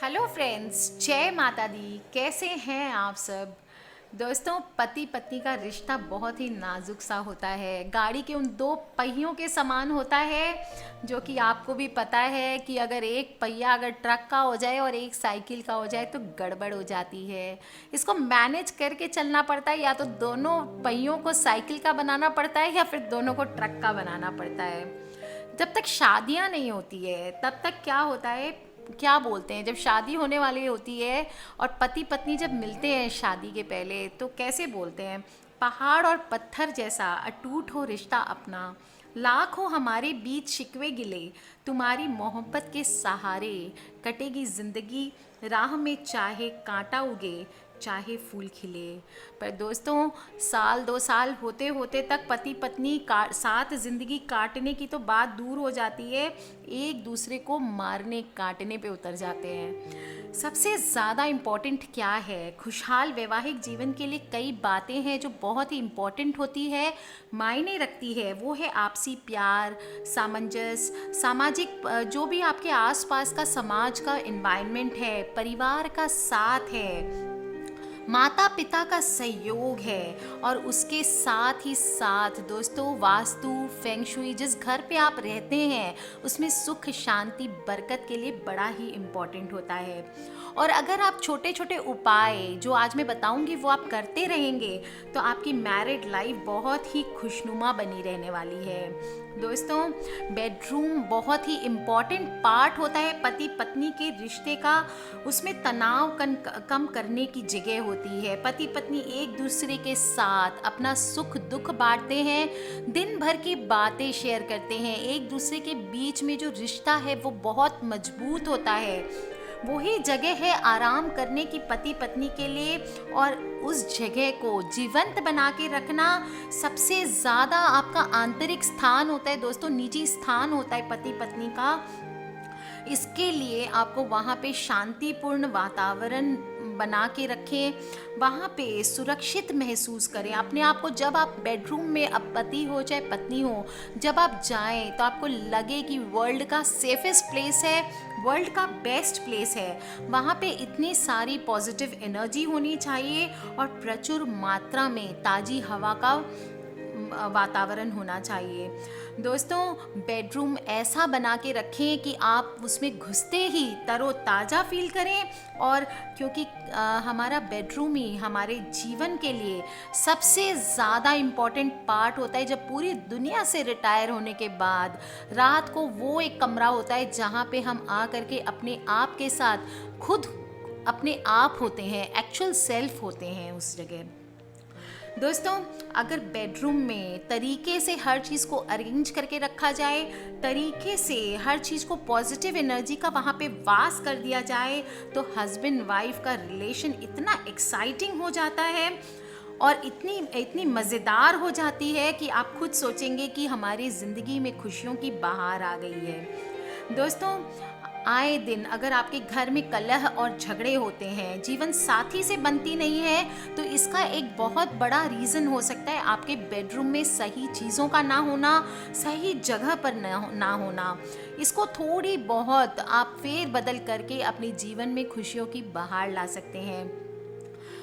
Hello friends, जय माता दी। कैसे हैं आप सब? दोस्तों, पति पत्नी का रिश्ता बहुत ही नाजुक सा होता है। गाड़ी के उन दो पहियों के समान होता है, जो कि आपको भी पता है कि अगर एक पहिया अगर ट्रक का हो जाए और एक साइकिल का हो जाए तो गड़बड़ हो जाती है। इसको मैनेज करके चलना पड़ता है, या तो दोनों पहियों को साइकिल का बनाना पड़ता है या फिर दोनों को ट्रक का बनाना पड़ता है। जब तक शादियां नहीं होती है तब तक क्या होता है, क्या बोलते हैं, जब शादी होने वाली होती है और पति पत्नी जब मिलते हैं शादी के पहले तो कैसे बोलते हैं, पहाड़ और पत्थर जैसा अटूट हो रिश्ता अपना, लाख हो हमारे बीच शिकवे गिले, तुम्हारी मोहब्बत के सहारे कटेगी जिंदगी, राह में चाहे कांटा उगे चाहे फूल खिले। पर दोस्तों, साल दो साल होते होते तक पति पत्नी का साथ ज़िंदगी काटने की तो बात दूर हो जाती है, एक दूसरे को मारने काटने पे उतर जाते हैं। सबसे ज़्यादा इम्पॉर्टेंट क्या है? खुशहाल वैवाहिक जीवन के लिए कई बातें हैं जो बहुत ही इम्पॉर्टेंट होती है, मायने रखती है। वो है आपसी प्यार, सामंजस्य, सामाजिक जो भी आपके आसपास का समाज का एनवायरनमेंट है, परिवार का साथ है, माता पिता का सहयोग है, और उसके साथ ही साथ दोस्तों वास्तु फेंग शुई, जिस घर पे आप रहते हैं उसमें सुख शांति बरकत के लिए बड़ा ही इम्पोर्टेंट होता है। और अगर आप छोटे छोटे उपाय जो आज मैं बताऊंगी वो आप करते रहेंगे तो आपकी मैरिड लाइफ बहुत ही खुशनुमा बनी रहने वाली है। दोस्तों, बेडरूम बहुत ही इम्पॉर्टेंट पार्ट होता है पति पत्नी के रिश्ते का। उसमें तनाव कम करने की जगह होती है। पति पत्नी एक दूसरे के साथ अपना सुख दुख बांटते हैं, दिन भर की बातें शेयर करते हैं। एक दूसरे के बीच में जो रिश्ता है वो बहुत मजबूत होता है। वही जगह है आराम करने की पति पत्नी के लिए, और उस जगह को जीवंत बना के रखना सबसे ज़्यादा आपका आंतरिक स्थान होता है। दोस्तों, निजी स्थान होता है पति पत्नी का। इसके लिए आपको वहाँ पे शांतिपूर्ण वातावरण बना के रखें, वहाँ पे सुरक्षित महसूस करें अपने आप को। जब आप बेडरूम में, अब पति हो चाहे पत्नी हो, जब आप जाएं तो आपको लगे कि वर्ल्ड का सेफेस्ट प्लेस है, वर्ल्ड का बेस्ट प्लेस है। वहाँ पे इतनी सारी पॉजिटिव एनर्जी होनी चाहिए और प्रचुर मात्रा में ताज़ी हवा का वातावरण होना चाहिए। दोस्तों, बेडरूम ऐसा बना के रखें कि आप उसमें घुसते ही तरोताज़ा फील करें, और क्योंकि हमारा बेडरूम ही हमारे जीवन के लिए सबसे ज़्यादा इम्पॉर्टेंट पार्ट होता है। जब पूरी दुनिया से रिटायर होने के बाद रात को वो एक कमरा होता है जहाँ पे हम आ करके अपने आप के साथ खुद अपने आप होते हैं, एक्चुअल सेल्फ होते हैं उस जगह। दोस्तों, अगर बेडरूम में तरीके से हर चीज़ को अरेंज करके रखा जाए, तरीके से हर चीज़ को पॉजिटिव एनर्जी का वहाँ पे वास कर दिया जाए, तो हस्बैंड वाइफ का रिलेशन इतना एक्साइटिंग हो जाता है और इतनी इतनी मज़ेदार हो जाती है कि आप खुद सोचेंगे कि हमारी ज़िंदगी में खुशियों की बहार आ गई है। दोस्तों, आए दिन अगर आपके घर में कलह और झगड़े होते हैं, जीवन साथी से बनती नहीं है, तो इसका एक बहुत बड़ा रीज़न हो सकता है आपके बेडरूम में सही चीज़ों का ना होना, सही जगह पर ना होना। इसको थोड़ी बहुत आप फेर बदल करके अपने जीवन में खुशियों की बहार ला सकते हैं।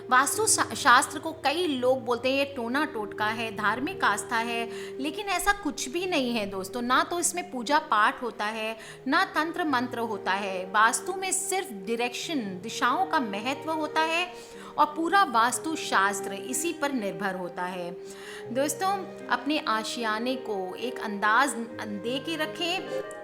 वास्तु शास्त्र को कई लोग बोलते हैं ये टोना टोटका है, धार्मिक आस्था है, लेकिन ऐसा कुछ भी नहीं है दोस्तों। ना तो इसमें पूजा पाठ होता है, ना तंत्र मंत्र होता है। वास्तु में सिर्फ डायरेक्शन, दिशाओं का महत्व होता है, और पूरा वास्तु शास्त्र इसी पर निर्भर होता है। दोस्तों, अपने आशियाने को एक अंदाज दे के रखें।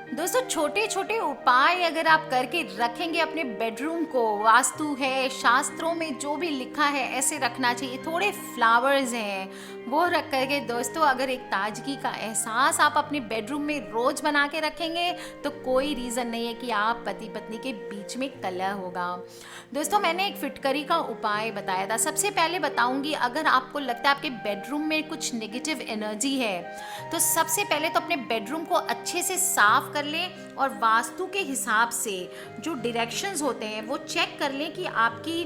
दोस्तों, छोटे छोटे उपाय अगर आप करके रखेंगे अपने बेडरूम को, वास्तु है, शास्त्रों में जो भी लिखा है ऐसे रखना चाहिए। थोड़े फ्लावर्स हैं वो रख करके दोस्तों, अगर एक ताजगी का एहसास आप अपने बेडरूम में रोज बना के रखेंगे तो कोई रीज़न नहीं है कि आप पति पत्नी के बीच में कलह होगा। दोस्तों, मैंने एक फिटकरी का उपाय बताया था। सबसे पहले बताऊंगी, अगर आपको लगता है आपके बेडरूम में कुछ नेगेटिव एनर्जी है तो सबसे पहले तो अपने बेडरूम को अच्छे से साफ कर लें, और वास्तु के हिसाब से जो डायरेक्शंस होते हैं वो चेक कर लें कि आपकी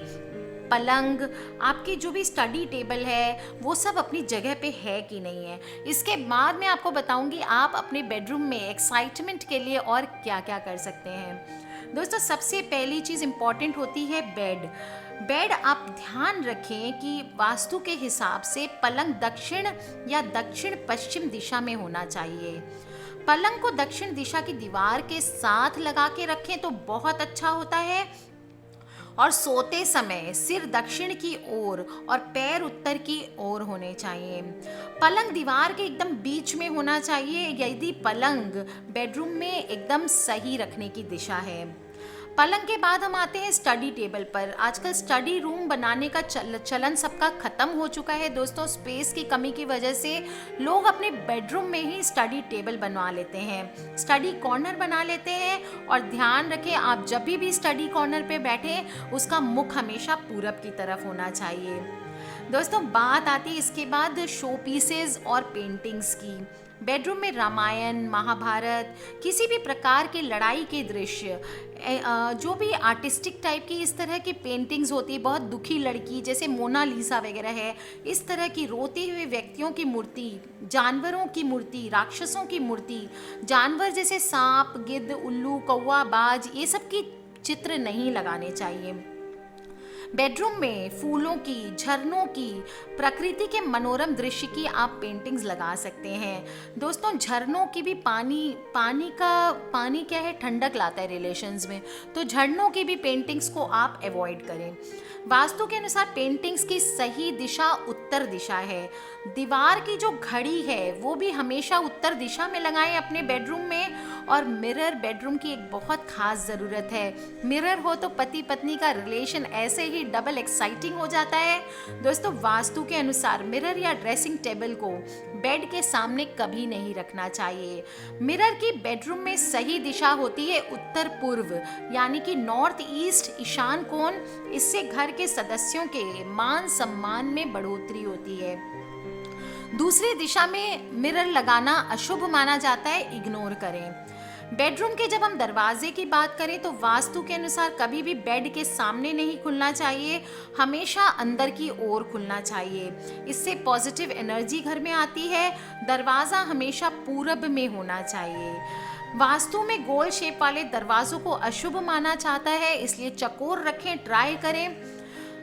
पलंग, आपकी जो भी स्टडी टेबल है वो सब अपनी जगह पे है कि नहीं है। इसके बाद मैं आपको बताऊंगी आप अपने बेडरूम में एक्साइटमेंट के लिए और क्या क्या कर सकते हैं। दोस्तों सबसे पहली चीज़ इम्पॉर्टेंट होती है बेड। बेड आप ध्यान रखें कि वास्तु के हिसाब से पलंग दक्षिण या दक्षिण पश्चिम दिशा में होना चाहिए। पलंग को दक्षिण दिशा की दीवार के साथ लगा के रखें तो बहुत अच्छा होता है। और सोते समय सिर दक्षिण की ओर और पैर उत्तर की ओर होने चाहिए। पलंग दीवार के एकदम बीच में होना चाहिए यदि पलंग बेडरूम में एकदम सही रखने की दिशा है। पलंग के बाद हम आते हैं स्टडी टेबल पर। आजकल स्टडी रूम बनाने का चलन सबका खत्म हो चुका है दोस्तों। स्पेस की कमी की वजह से लोग अपने बेडरूम में ही स्टडी टेबल बनवा लेते हैं, स्टडी कॉर्नर बना लेते हैं। और ध्यान रखें आप जब भी स्टडी कॉर्नर पे बैठे उसका मुख हमेशा पूरब की तरफ होना चाहिए। दोस्तों बात आती है इसके बाद शो पीसेज और पेंटिंग्स की। बेडरूम में रामायण, महाभारत, किसी भी प्रकार के लड़ाई के दृश्य, जो भी आर्टिस्टिक टाइप की इस तरह की पेंटिंग्स होती है, बहुत दुखी लड़की जैसे मोनालिसा वगैरह है, इस तरह की रोते हुए व्यक्तियों की मूर्ति, जानवरों की मूर्ति, राक्षसों की मूर्ति, जानवर जैसे सांप, गिद्ध, उल्लू, कौवा, बाज, ये सब की चित्र नहीं लगाने चाहिए। बेडरूम में फूलों की, झरनों की, प्रकृति के मनोरम दृश्य की आप पेंटिंग्स लगा सकते हैं। दोस्तों झरनों की भी पानी क्या है, ठंडक लाता है रिलेशंस में, तो झरनों की भी पेंटिंग्स को आप अवॉइड करें। वास्तु के अनुसार पेंटिंग्स की सही दिशा उत्तर दिशा है। दीवार की जो घड़ी है वो भी हमेशा उत्तर दिशा में लगाएं अपने बेडरूम में। और मिरर बेडरूम की एक बहुत खास ज़रूरत है। मिरर हो तो पति पत्नी का रिलेशन ऐसे ही डबल एक्साइटिंग हो जाता है। दोस्तों वास्तु के अनुसार मिरर या ड्रेसिंग टेबल को बेड के सामने कभी नहीं रखना चाहिए। मिरर की बेडरूम में सही दिशा होती है उत्तर पूर्व, यानी कि नॉर्थ ईस्ट, ईशान कोण। इससे घर के सदस्यों के मान सम्मान में बढ़ोतरी होती है। दूसरी दिशा में मिरर लगाना अशुभ माना जाता है, इग्नोर करें। बेडरूम के जब हम दरवाजे की बात करें तो वास्तु के अनुसार कभी भी बेड के सामने नहीं खुलना चाहिए, हमेशा अंदर की ओर खुलना चाहिए। इससे पॉजिटिव एनर्जी घर में आती है। दरवाज़ा हमेशा पूरब में होना चाहिए। वास्तु में गोल शेप वाले दरवाजों को अशुभ माना जाता है, इसलिए चौकोर रखें, ट्राई करें।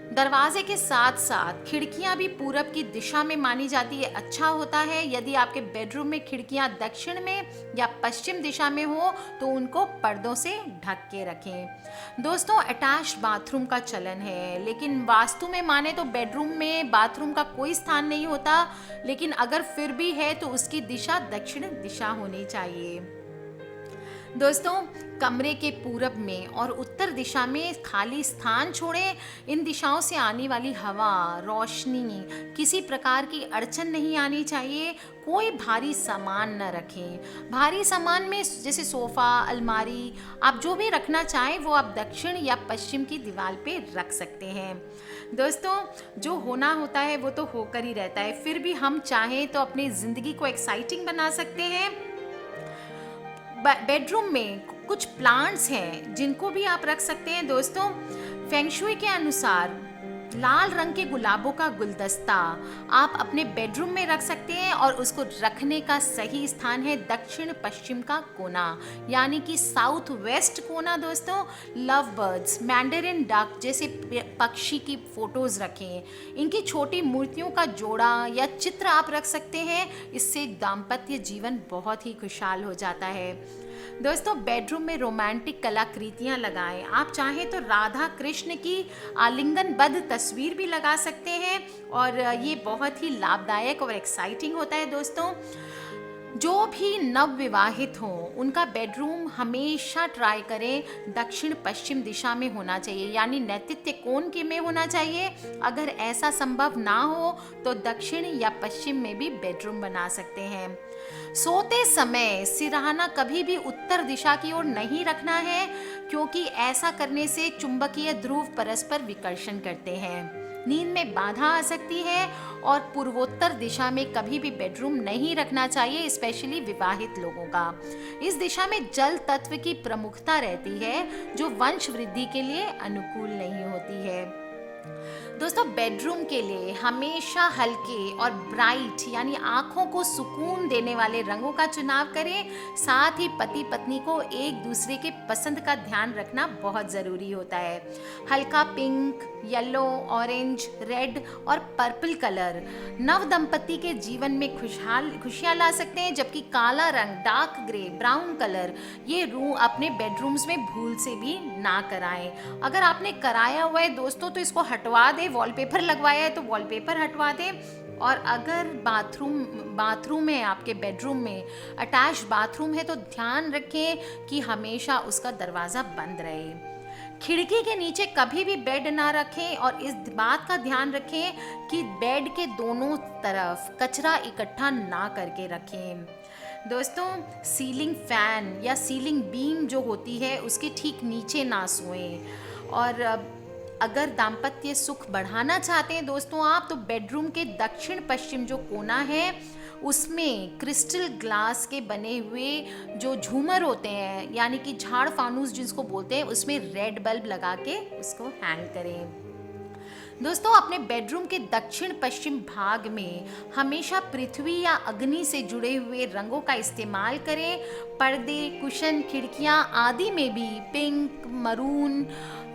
दरवाजे के साथ साथ खिड़कियां भी पूरब की दिशा में मानी जाती है, अच्छा होता है। यदि आपके बेडरूम में खिड़कियां दक्षिण में या पश्चिम दिशा में हो तो उनको पर्दों से ढक के रखें। दोस्तों अटैच्ड बाथरूम का चलन है, लेकिन वास्तु में माने तो बेडरूम में बाथरूम का कोई स्थान नहीं होता, लेकिन अगर फिर भी है तो उसकी दिशा दक्षिण दिशा होनी चाहिए। दोस्तों कमरे के पूरब में और उत्तर दिशा में खाली स्थान छोड़ें। इन दिशाओं से आने वाली हवा, रोशनी, किसी प्रकार की अड़चन नहीं आनी चाहिए। कोई भारी सामान न रखें। भारी सामान में जैसे सोफ़ा, अलमारी, आप जो भी रखना चाहें वो आप दक्षिण या पश्चिम की दीवार पे रख सकते हैं। दोस्तों जो होना होता है वो तो होकर ही रहता है, फिर भी हम चाहें तो अपनी ज़िंदगी को एक्साइटिंग बना सकते हैं। बेडरूम में कुछ प्लांट्स हैं जिनको भी आप रख सकते हैं। दोस्तों फेंगशुई के अनुसार लाल रंग के गुलाबों का गुलदस्ता आप अपने बेडरूम में रख सकते हैं और उसको रखने का सही स्थान है दक्षिण पश्चिम का कोना, यानी कि साउथ वेस्ट कोना। दोस्तों लव बर्ड्स, मैंडेरिन डक जैसे पक्षी की फोटोज रखें। इनकी छोटी मूर्तियों का जोड़ा या चित्र आप रख सकते हैं, इससे दाम्पत्य जीवन बहुत ही खुशहाल हो जाता है। दोस्तों बेडरूम में रोमांटिक कलाकृतियां लगाएं। आप चाहें तो राधा कृष्ण की आलिंगनबद्ध तस्वीर भी लगा सकते हैं और ये बहुत ही लाभदायक और एक्साइटिंग होता है। दोस्तों जो भी नवविवाहित हों उनका बेडरूम हमेशा ट्राई करें दक्षिण पश्चिम दिशा में होना चाहिए, यानी नैऋत्य कोण के में होना चाहिए। अगर ऐसा संभव ना हो तो दक्षिण या पश्चिम में भी बेडरूम बना सकते हैं। सोते समय सिरहाना कभी भी उत्तर दिशा की ओर नहीं रखना है, क्योंकि ऐसा करने से चुंबकीय ध्रुव परस्पर विकर्षण करते हैं, नींद में बाधा आ सकती है। और पूर्वोत्तर दिशा में कभी भी बेडरूम नहीं रखना चाहिए, स्पेशली विवाहित लोगों का। इस दिशा में जल तत्व की प्रमुखता रहती है, जो वंश वृद्धि के लिए अनुकूल नहीं होती है। दोस्तों बेडरूम के लिए हमेशा हल्के और ब्राइट यानी आंखों को सुकून देने वाले रंगों का चुनाव करें। साथ ही पति पत्नी को एक दूसरे के पसंद का ध्यान रखना बहुत ज़रूरी होता है। हल्का पिंक, येलो, ऑरेंज, रेड और पर्पल कलर नव दंपति के जीवन में खुशियाँ ला सकते हैं, जबकि काला रंग, डार्क ग्रे, ब्राउन कलर ये रूम अपने बेडरूम्स में भूल से भी ना कराएं। अगर आपने कराया हुआ है दोस्तों तो इसको हटवा दें, वॉलपेपर लगवाया है तो वॉलपेपर हटवा दें। और अगर बाथरूम है आपके बेडरूम में, अटैच बाथरूम है, तो ध्यान रखें कि हमेशा उसका दरवाज़ा बंद रहे। खिड़की के नीचे कभी भी बेड ना रखें और इस बात का ध्यान रखें कि बेड के दोनों तरफ कचरा इकट्ठा ना करके रखें। दोस्तों सीलिंग फैन या सीलिंग बीम जो होती है उसके ठीक नीचे ना सोएं। और अगर दाम्पत्य सुख बढ़ाना चाहते हैं दोस्तों आप, तो बेडरूम के दक्षिण पश्चिम जो कोना है उसमें क्रिस्टल ग्लास के बने हुए जो झूमर होते हैं यानी कि झाड़ फानूस जिसको बोलते हैं, उसमें रेड बल्ब लगा के उसको हैंग करें। दोस्तों अपने बेडरूम के दक्षिण पश्चिम भाग में हमेशा पृथ्वी या अग्नि से जुड़े हुए रंगों का इस्तेमाल करें। पर्दे, कुशन, खिड़कियां आदि में भी पिंक, मरून,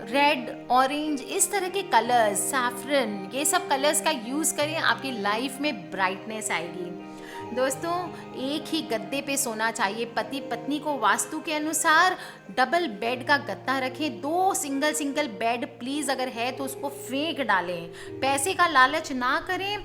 रेड, ऑरेंज इस तरह के कलर्स, सैफरन, ये सब कलर्स का यूज़ करें। आपकी लाइफ में ब्राइटनेस आएगी। दोस्तों एक ही गद्दे पे सोना चाहिए। पति पत्नी को वास्तु के अनुसार डबल बेड का गद्दा रखें। 2 सिंगल बेड प्लीज़ अगर है तो उसको फेंक डालें। पैसे का लालच ना करें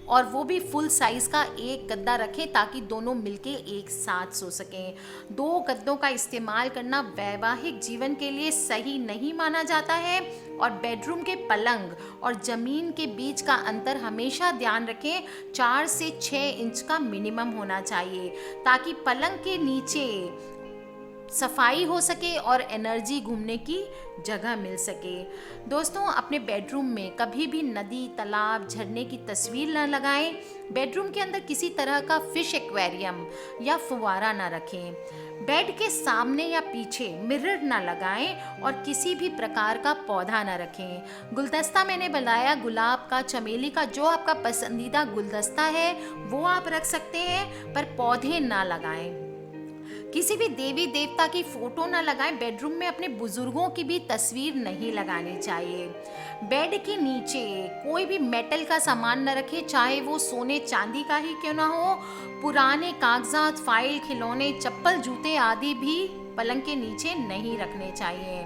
और वो भी फुल साइज़ का एक गद्दा रखें ताकि दोनों मिलके एक साथ सो सकें। 2 गद्दों का इस्तेमाल करना वैवाहिक जीवन के लिए सही नहीं माना जाता है। और बेडरूम के पलंग और ज़मीन के बीच का अंतर हमेशा ध्यान रखें, 4 से 6 इंच का मिनिमम होना चाहिए ताकि पलंग के नीचे सफाई हो सके और एनर्जी घूमने की जगह मिल सके। दोस्तों अपने बेडरूम में कभी भी नदी, तालाब, झरने की तस्वीर न लगाएं। बेडरूम के अंदर किसी तरह का फिश एक्वेरियम या फुवारा न रखें। बेड के सामने या पीछे मिरर ना लगाएं और किसी भी प्रकार का पौधा ना रखें। गुलदस्ता मैंने बनाया गुलाब का, चमेली का, जो आपका पसंदीदा गुलदस्ता है वो आप रख सकते हैं, पर पौधे ना लगाएं। किसी भी देवी देवता की फोटो ना लगाएं। बेडरूम में अपने बुजुर्गों की भी तस्वीर नहीं लगानी चाहिए। बेड के नीचे कोई भी मेटल का सामान न रखें, चाहे वो सोने चांदी का ही क्यों ना हो। पुराने कागजात, फाइल, खिलौने, चप्पल, जूते आदि भी पलंग के नीचे नहीं रखने चाहिए।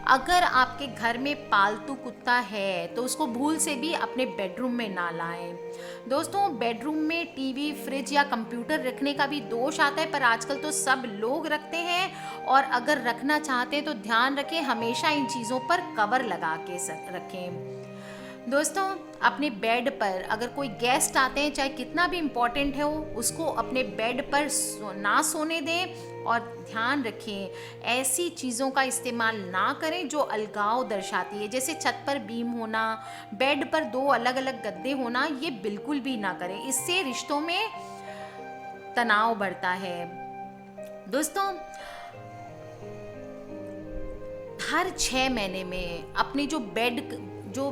अगर आपके घर में पालतू कुत्ता है तो उसको भूल से भी अपने बेडरूम में ना लाएं। दोस्तों बेडरूम में टीवी, फ्रिज या कंप्यूटर रखने का भी दोष आता है, पर आजकल तो सब लोग रखते हैं। और अगर रखना चाहते हैं तो ध्यान रखें हमेशा इन चीज़ों पर कवर लगा के रखें। दोस्तों अपने बेड पर अगर कोई गेस्ट आते हैं, चाहे कितना भी इम्पोर्टेंट है वो, उसको अपने बेड पर ना सोने दें। और ध्यान रखें ऐसी चीज़ों का इस्तेमाल ना करें जो अलगाव दर्शाती है, जैसे छत पर बीम होना, बेड पर 2 अलग अलग गद्दे होना, ये बिल्कुल भी ना करें। इससे रिश्तों में तनाव बढ़ता है। दोस्तों हर 6 महीने में अपने जो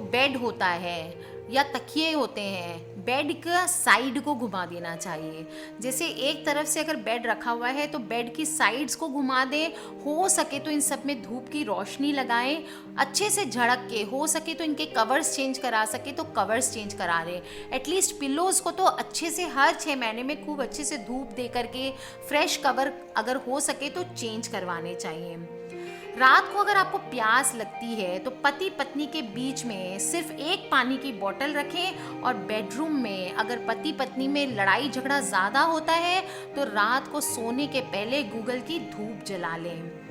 बेड होता है या तकिए होते हैं, बेड का साइड को घुमा देना चाहिए। जैसे एक तरफ से अगर बेड रखा हुआ है तो बेड की साइड्स को घुमा दें। हो सके तो इन सब में धूप की रोशनी लगाएं, अच्छे से झड़क के। हो सके तो इनके कवर्स चेंज करा सके तो कवर्स चेंज करा दें। एटलीस्ट पिलोज़ को तो अच्छे से हर 6 महीने में खूब अच्छे से धूप दे करके फ्रेश कवर अगर हो सके तो चेंज करवाने चाहिए। रात को अगर आपको प्यास लगती है तो पति पत्नी के बीच में सिर्फ एक पानी की बोतल रखें। और बेडरूम में अगर पति पत्नी में लड़ाई झगड़ा ज़्यादा होता है तो रात को सोने के पहले गूगल की धूप जला लें।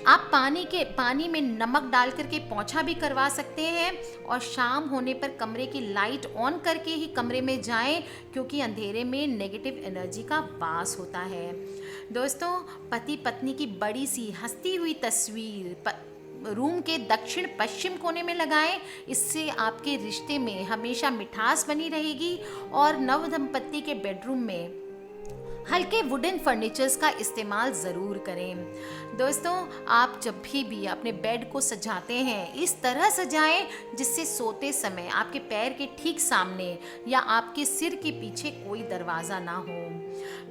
आप पानी में नमक डाल करके पोंछा भी करवा सकते हैं। और शाम होने पर कमरे की लाइट ऑन करके ही कमरे में जाएं, क्योंकि अंधेरे में नेगेटिव एनर्जी का वास होता है। दोस्तों पति पत्नी की बड़ी सी हंसती हुई तस्वीर रूम के दक्षिण पश्चिम कोने में लगाएं। इससे आपके रिश्ते में हमेशा मिठास बनी रहेगी। और नव दंपत्ति के बेडरूम में हल्के वुडन फर्नीचर्स का इस्तेमाल ज़रूर करें। दोस्तों, आप जब भी अपने बेड को सजाते हैं, इस तरह सजाएं जिससे सोते समय आपके पैर के ठीक सामने या आपके सिर के पीछे कोई दरवाज़ा ना हो।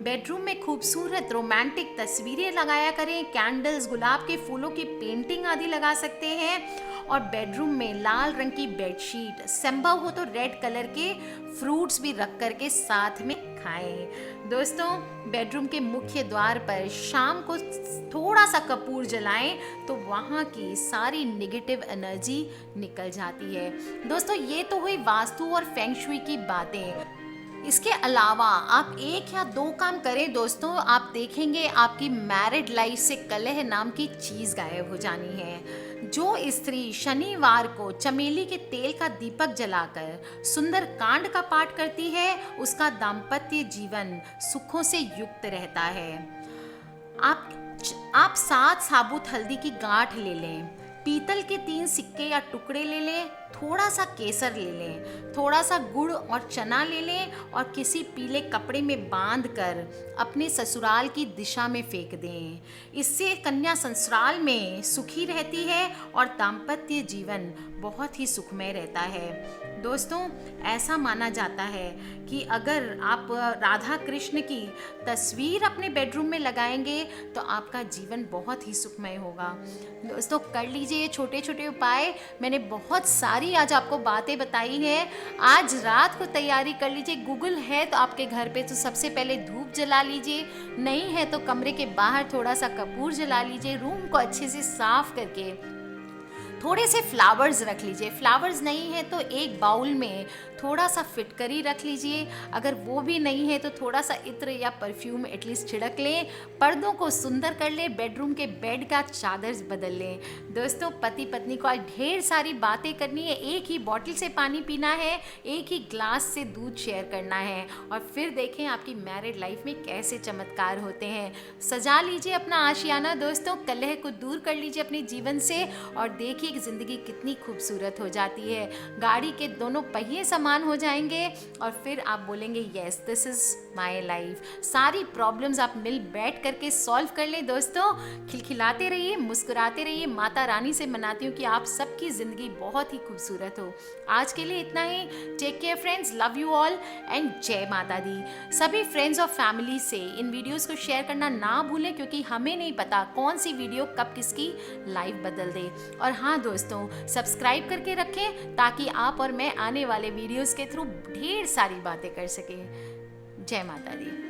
बेडरूम में खूबसूरत रोमांटिक तस्वीरें लगाया करें, कैंडल्स, गुलाब के फूलों की पेंटिंग आदि लगा सकते हैं। और बेडरूम में लाल रंग की बेडशीट, संभव हो तो रेड कलर के फ्रूट्स भी रख करके साथ में खाएं। दोस्तों, बेडरूम के मुख्य द्वार पर शाम को थोड़ा सा कपूर जलाएं तो वहाँ की सारी नेगेटिव एनर्जी निकल जाती है। दोस्तों, ये तो हुई वास्तु और फेंग शुई की बातें। इसके अलावा आप 1 या 2 काम करें दोस्तों, आप देखेंगे आपकी मैरिड लाइफ से कलह नाम की चीज़ गायब हो जानी है। जो स्त्री शनिवार को चमेली के तेल का दीपक जलाकर सुंदर कांड का पाठ करती है, उसका दाम्पत्य जीवन सुखों से युक्त रहता है। आप 7 साबुत हल्दी की गांठ ले लें, पीतल के 3 सिक्के या टुकड़े ले लें, थोड़ा सा केसर ले लें, थोड़ा सा गुड़ और चना ले लें और किसी पीले कपड़े में बांध कर अपने ससुराल की दिशा में फेंक दें। इससे कन्या ससुराल में सुखी रहती है और दाम्पत्य जीवन बहुत ही सुखमय रहता है। दोस्तों, ऐसा माना जाता है कि अगर आप राधा कृष्ण की तस्वीर अपने बेडरूम में लगाएंगे तो आपका जीवन बहुत ही सुखमय होगा। दोस्तों, कर लीजिए ये छोटे छोटे उपाय। मैंने बहुत सारी आज आपको बातें बताई हैं। आज रात को तैयारी कर लीजिए। गूगल है तो आपके घर पे तो सबसे पहले धूप जला लीजिए, नहीं है तो कमरे के बाहर थोड़ा सा कपूर जला लीजिए। रूम को अच्छे से साफ करके थोड़े से फ्लावर्स रख लीजिए। फ्लावर्स नहीं है तो एक बाउल में थोड़ा सा फिटकरी रख लीजिए। अगर वो भी नहीं है तो थोड़ा सा इत्र या परफ्यूम एटलीस्ट छिड़क लें। पर्दों को सुंदर कर लें, बेडरूम के बेड का चादर बदल लें। दोस्तों, पति पत्नी को आज ढेर सारी बातें करनी है, एक ही बॉटल से पानी पीना है, एक ही ग्लास से दूध शेयर करना है और फिर देखें आपकी मैरिड लाइफ में कैसे चमत्कार होते हैं। सजा लीजिए अपना आशियाना दोस्तों, कलह को दूर कर लीजिए अपने जीवन से और देखिए कि ज़िंदगी कितनी खूबसूरत हो जाती है। गाड़ी के दोनों पहिए समान हो जाएंगे और फिर आप बोलेंगे yes this is my life. सारी प्रॉब्लम्स आप मिल बैठ करके सॉल्व कर लें। दोस्तों, खिलखिलाते रहिए, मुस्कुराते रहिए। माता रानी से मनाती हूँ कि आप सबकी ज़िंदगी बहुत ही खूबसूरत हो। आज के लिए इतना ही। Take care friends, love you all and जय माता दी। सभी फ्रेंड्स और फैमिली से इन वीडियोस को शेयर करना ना भूलें क्योंकि हमें नहीं पता कौन सी वीडियो कब किसकी लाइफ बदल दे। और हाँ दोस्तों, सब्सक्राइब करके रखें ताकि आप और मैं आने वाले वीडियोस के थ्रू ढेर सारी बातें कर सकें। जय माता दी।